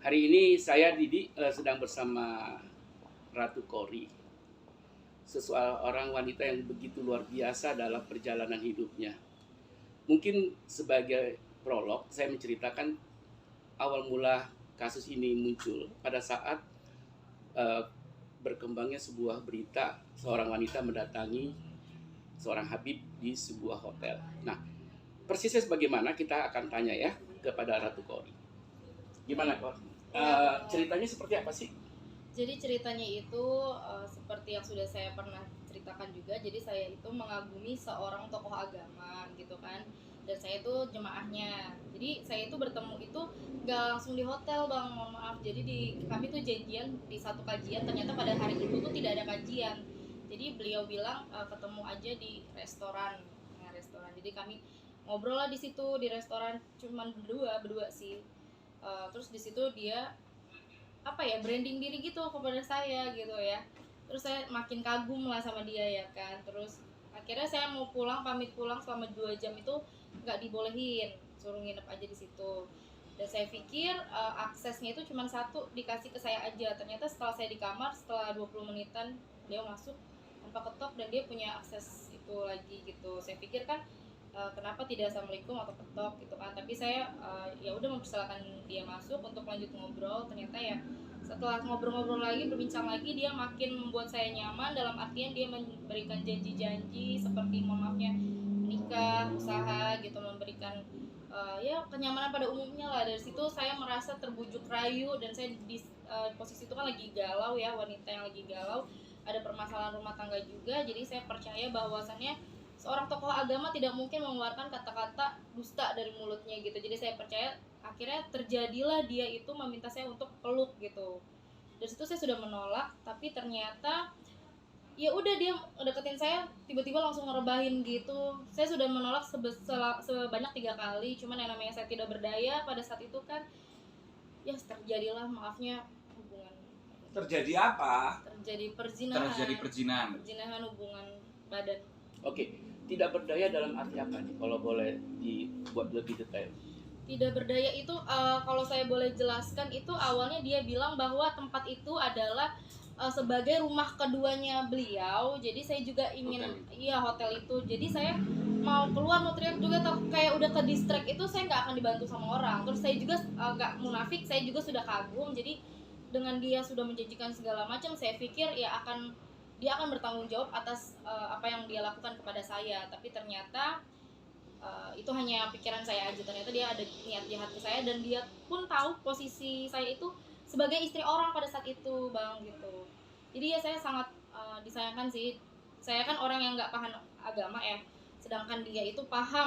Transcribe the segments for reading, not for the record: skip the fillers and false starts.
Hari ini saya Didi sedang bersama Ratu Kori, seseorang wanita yang begitu luar biasa dalam perjalanan hidupnya. Mungkin sebagai prolog saya menceritakan awal mula kasus ini muncul pada saat uh, berkembangnya sebuah berita seorang wanita mendatangi seorang Habib di sebuah hotel. Nah, persisnya bagaimana kita akan tanya ya kepada Ratu Kori. Gimana kok? Ceritanya seperti apa sih? Jadi ceritanya itu seperti yang sudah saya pernah ceritakan juga. Jadi saya itu mengagumi seorang tokoh agama gitu kan. Dan saya itu jemaahnya. Jadi saya itu bertemu itu gak langsung di hotel bang, mohon maaf. Jadi kami tuh janjian di satu kajian. Ternyata pada hari itu tuh tidak ada kajian. Jadi beliau bilang ketemu aja di restoran. Nah, restoran. Jadi kami ngobrol lah di situ di restoran. Cuman berdua sih. Terus di situ dia apa ya, branding diri gitu kepada saya gitu ya. Terus saya makin kagum lah sama dia ya kan. Terus akhirnya saya mau pamit pulang selama 2 jam itu nggak dibolehin, suruh nginep aja di situ. Dan saya pikir aksesnya itu cuma satu, dikasih ke saya aja. Ternyata setelah saya di kamar, setelah 20 menitan dia masuk tanpa ketok dan dia punya akses itu lagi gitu. Saya pikir kan kenapa tidak assalamualaikum atau ketok gitu kan, tapi saya ya udah mempersilahkan dia masuk untuk lanjut ngobrol. Ternyata ya setelah ngobrol-ngobrol lagi, berbincang lagi, dia makin membuat saya nyaman, dalam artian dia memberikan janji-janji seperti maafnya menikah, usaha gitu, memberikan ya kenyamanan pada umumnya lah. Dari situ saya merasa terbujuk rayu, dan saya di posisi itu kan lagi galau ya, wanita yang lagi galau, ada permasalahan rumah tangga juga. Jadi saya percaya bahwasannya seorang tokoh agama tidak mungkin mengeluarkan kata-kata dusta dari mulutnya gitu. Jadi saya percaya, akhirnya terjadilah dia itu meminta saya untuk peluk gitu. Dari situ saya sudah menolak, tapi ternyata ya udah dia deketin saya, tiba-tiba langsung ngerebahin gitu. Saya sudah menolak sebanyak 3 kali, cuman yang namanya saya tidak berdaya pada saat itu kan, ya terjadilah, maafnya, hubungan. Terjadi apa? Terjadi perzinahan hubungan badan. Oke, tidak berdaya dalam arti apa nih? Kalau boleh dibuat lebih detail. Tidak berdaya itu kalau saya boleh jelaskan, itu awalnya dia bilang bahwa tempat itu adalah sebagai rumah keduanya beliau. Jadi saya juga ingin hotel itu. Jadi saya mau keluar, mau teriak juga, kayak udah ke distract itu, saya nggak akan dibantu sama orang. Terus saya juga nggak munafik, saya juga sudah kagum. Jadi dengan dia sudah menjanjikan segala macam, saya pikir ya dia akan bertanggung jawab atas apa yang dia lakukan kepada saya. Tapi ternyata itu hanya pikiran saya aja. Ternyata dia ada niat jahat ke saya, dan dia pun tahu posisi saya itu sebagai istri orang pada saat itu bang gitu. Jadi ya saya sangat disayangkan sih. Saya kan orang yang nggak paham agama ya, sedangkan dia itu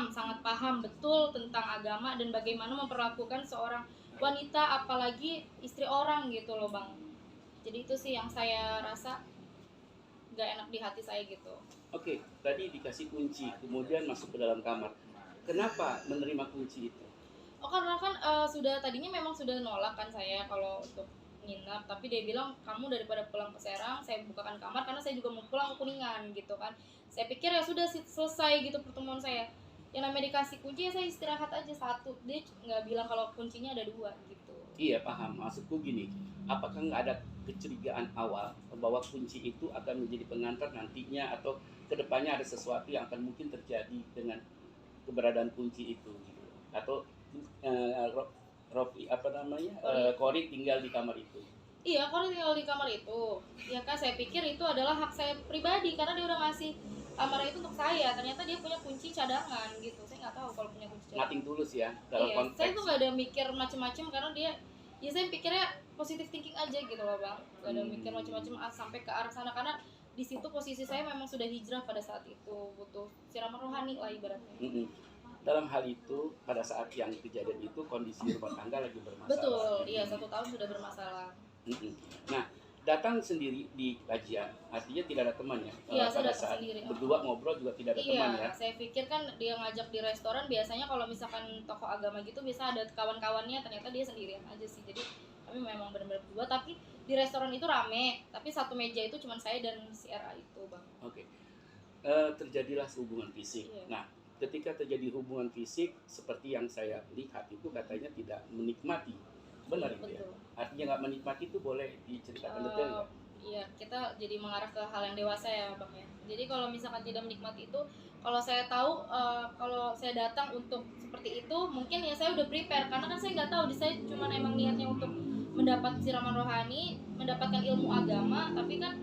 sangat paham betul tentang agama dan bagaimana memperlakukan seorang wanita, apalagi istri orang gitu loh bang. Jadi itu sih yang saya rasa nggak enak di hati saya gitu. Oke, tadi dikasih kunci, kemudian masuk ke dalam kamar. Kenapa menerima kunci itu? Oh karena kan tadinya memang sudah nolak kan saya kalau untuk nginap, tapi dia bilang kamu daripada pulang ke Serang, saya bukakan kamar karena saya juga mau pulang ke Kuningan gitu kan. Saya pikir ya sudah selesai gitu pertemuan saya. Yang namanya dikasih kunci ya saya istirahat aja satu. Dia nggak bilang kalau kuncinya ada 2 gitu. Iya paham, maksudku gini, apakah nggak ada kecurigaan awal bahwa kunci itu akan menjadi pengantar nantinya, atau kedepannya ada sesuatu yang akan mungkin terjadi dengan keberadaan kunci itu gitu. Atau Rofi apa namanya, Kori tinggal di kamar itu? Iya, Kori tinggal di kamar itu. Ya kan, saya pikir itu adalah hak saya pribadi karena dia udah ngasih kamar itu untuk saya. Ternyata dia punya kunci cadangan gitu. Saya nggak tahu kalau punya kunci cadangan. Nothing tulus ya dalam konteks. Saya tuh nggak ada mikir macem-macem karena dia, ya saya pikirnya positive thinking aja gitu loh bang. Gak ada mikir macem-macem sampai ke arah sana, karena di situ posisi saya memang sudah hijrah pada saat itu, butuh siraman rohani lah ibaratnya. Dalam hal itu, pada saat yang kejadian itu kondisi rumah tangga lagi bermasalah. Betul, iya 1 tahun sudah bermasalah. Nah, datang sendiri di kajian, artinya tidak ada teman ya? Iya, saya pada datang saat sendiri. berdua ngobrol juga tidak ada teman ya? Iya, saya pikir kan dia ngajak di restoran, biasanya kalau misalkan tokoh agama gitu bisa ada kawan-kawannya, ternyata dia sendirian aja sih. Jadi kami memang benar-benar berdua, tapi di restoran itu rame, tapi satu meja itu cuma saya dan si RA itu bang. Oke. Terjadilah hubungan fisik. Iya. Nah, ketika terjadi hubungan fisik seperti yang saya lihat itu katanya tidak menikmati Benar itu ya. Betul. Artinya nggak menikmati itu boleh diceritakan detail Eh, nggak? Iya, kita jadi mengarah ke hal yang dewasa ya Bang ya. Jadi kalau misalkan tidak menikmati itu, kalau saya tahu kalau saya datang untuk seperti itu, mungkin ya saya udah prepare karena kan saya nggak tahu, saya cuma emang niatnya untuk mendapat siraman rohani, mendapatkan ilmu agama, tapi kan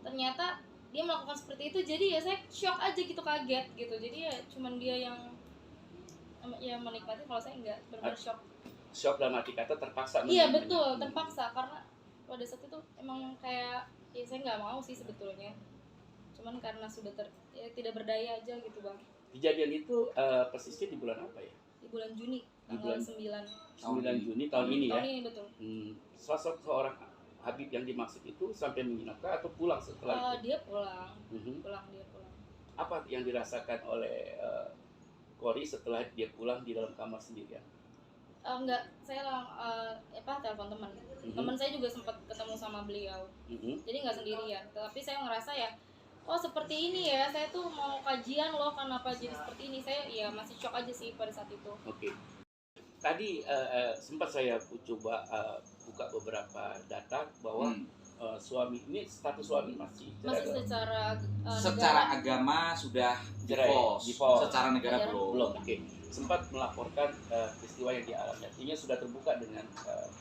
ternyata dia melakukan seperti itu, jadi ya saya shock aja gitu, kaget gitu. Jadi ya cuman dia yang menikmati, kalau saya nggak, benar-benar shock. Shock dalam arti kata terpaksa. Iya menerimanya. betul, terpaksa karena pada saat itu emang kayak ya saya nggak mau sih sebetulnya, cuman karena sudah ya, tidak berdaya aja gitu Bang. Kejadian itu persisnya di bulan apa ya? Di bulan Juni Di tanggal bulan 9 Juni tahun ini ya. tahun ini betul. Sosok seorang Habib yang dimaksud itu sampai menginapkah atau pulang setelah itu? Dia pulang. Mhm. Dia pulang. Apa yang dirasakan oleh Kori setelah dia pulang di dalam kamar sendirian? Enggak, saya telepon teman. Teman saya juga sempat ketemu sama beliau. Jadi nggak sendirian, tapi saya ngerasa ya, oh seperti ini ya, saya tuh mau kajian loh, kenapa jadi seperti ini. Saya ya masih shock aja sih pada saat itu. Oke. Tadi sempat saya coba buka beberapa data bahwa suami ini, status suami masih secara secara agama sudah divorce, secara negara belum. Oke. Sempat melaporkan peristiwa yang dialami, artinya sudah terbuka dengan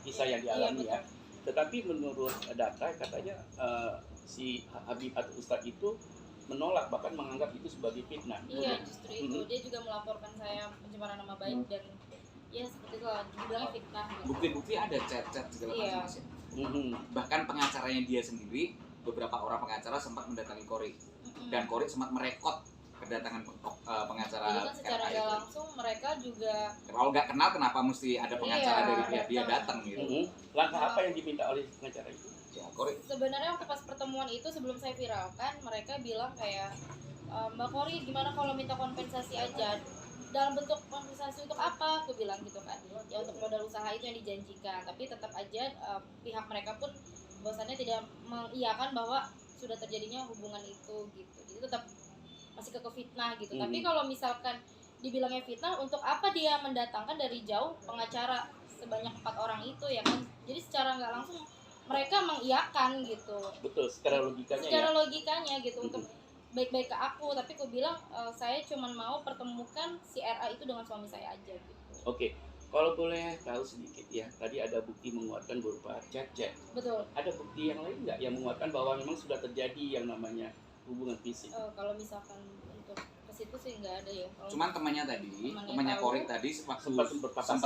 kisah yang dialami ya. Tetapi menurut data katanya si Habib atau Ustadz itu menolak, bahkan menganggap itu sebagai fitnah. Iya, justru itu. Dia juga melaporkan saya pencemaran nama baik dan ya seperti itu lah, dibilangnya fitnah gitu. Bukti-bukti ada chat-chat segala macam Mas ya. Bahkan pengacaranya dia sendiri, beberapa orang pengacara sempat mendatangi Kori dan Kori sempat merekod kedatangan pengacara. Jadi kan secara nggak langsung mereka juga, kalau nggak kenal kenapa mesti ada pengacara dari pihak dia datang gitu. Langkah apa yang diminta oleh pengacara itu? Ya, Kori. Sebenarnya waktu pas pertemuan itu sebelum saya viralkan, mereka bilang kayak, Mbak Kori gimana kalau minta kompensasi aja? Dalam bentuk kompensasi untuk apa? Aku bilang gitu kan. Ya untuk modal usaha itu yang dijanjikan, tapi tetap aja pihak mereka pun bahwasannya tidak mengiyakan bahwa sudah terjadinya hubungan itu gitu. Jadi tetap masih ke fitnah gitu. Tapi kalau misalkan dibilangnya fitnah, untuk apa dia mendatangkan dari jauh pengacara sebanyak 4 orang itu ya kan? Jadi secara nggak langsung mereka mengiyakan gitu. Betul, secara logikanya. Secara logikanya gitu, untuk baik-baik ke aku, tapi aku bilang saya cuma mau pertemukan si RA itu dengan suami saya aja gitu. Oke. Kalau boleh tahu sedikit ya, tadi ada bukti menguatkan berupa chat-chat. Betul. Ada bukti yang lain nggak yang menguatkan bahwa memang sudah terjadi yang namanya hubungan fisik? Kalau misalkan untuk ke situ sih nggak ada ya. Cuman temannya Kori tadi sempat berpapasan.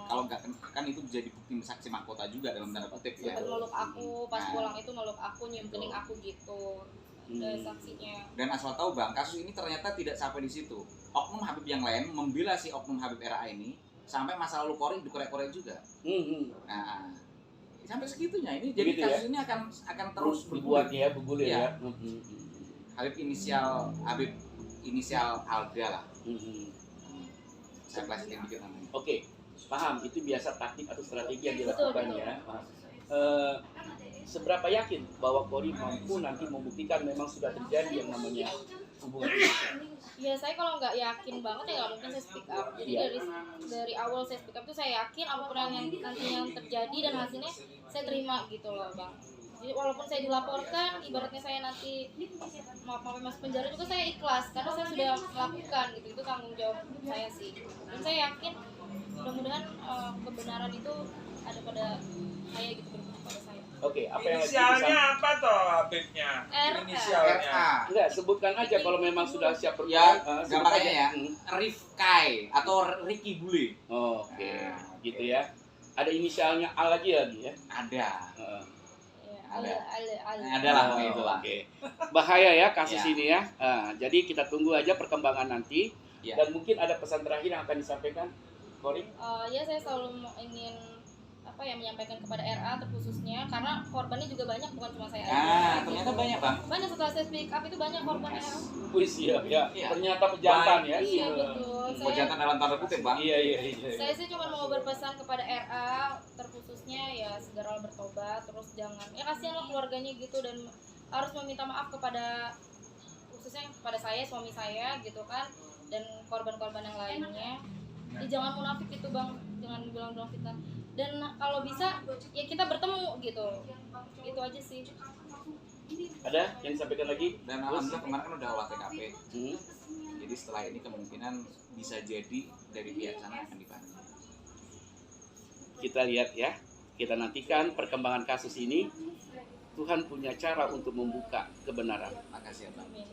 Kalau nggak kan itu jadi bukti saksi mahkota juga dalam tanda kutip ya. Meluk aku pas pulang itu, meluk aku, nyium kening aku gitu. Dari saksinya. Dan asal tahu Bang, kasus ini ternyata tidak sampai di situ. Oknum Habib yang lain membela si oknum Habib RA ini sampai masa lalu Kori dikorek-korek juga. Nah, sampai segitunya ini. Jadi begitu kasus ini akan terus bergulir ya. Habib inisial Alga lah. Saya klasikin dikit namanya. Oke, paham. Itu biasa taktik atau strategi yang dilakukan ya. Seberapa yakin bahwa Kori mampu nanti membuktikan memang sudah terjadi yang namanya hubungan fisik? Ya saya kalau nggak yakin banget ya nggak mungkin saya speak up. Jadi dari awal saya speak up tuh saya yakin apapun yang nantinya terjadi dan hasilnya saya terima gitu loh Bang. Jadi walaupun saya dilaporkan, ibaratnya saya nanti mau masuk penjara juga saya ikhlas karena saya sudah melakukan gitu. Itu tanggung jawab saya sih. Dan saya yakin mudah-mudahan kebenaran itu ada pada saya gitu, berbentuk pada saya. Oke, apa yang inisialnya apa toh Habibnya? Inisialnya. Enggak, sebutkan aja kalau memang sudah siap ya, gambarnya ya. Rifkai atau Ricky Bule. Oke, gitu ya. Ada inisialnya A lagi ya? Ada. Ada lah itu lah. Oke. Bahaya ya kasus ini ya. Jadi kita tunggu aja perkembangan nanti. Dan mungkin ada pesan terakhir yang akan disampaikan, Kori? Ya saya selalu ingin menyampaikan kepada RA terkhususnya karena korbannya juga banyak, bukan cuma saya aja. Ternyata banyak Bang. Banyak, setelah saya speak up itu banyak korbannya. Siap ya. Ternyata pejantan ya. Iya betul. Pejantan dalam tanda kutip Bang. Iya. Saya sih cuma mau berpesan kepada RA terkhususnya ya segera bertobat, terus jangan ya kasihanlah keluarganya gitu, dan harus meminta maaf kepada khususnya kepada saya, suami saya gitu kan, dan korban-korban yang lainnya. Jangan munafik itu Bang, jangan jangan bilang fitnah. Dan kalau bisa ya kita bertemu gitu. Itu aja sih. Ada yang disampaikan lagi? Dan alhamdulillah kemarin kan udah olah TKP. Jadi setelah ini kemungkinan bisa jadi dari pihak sana akan dipanggil. Kita lihat ya, kita nantikan perkembangan kasus ini. Tuhan punya cara untuk membuka kebenaran. Makasih ya Pak. Amin.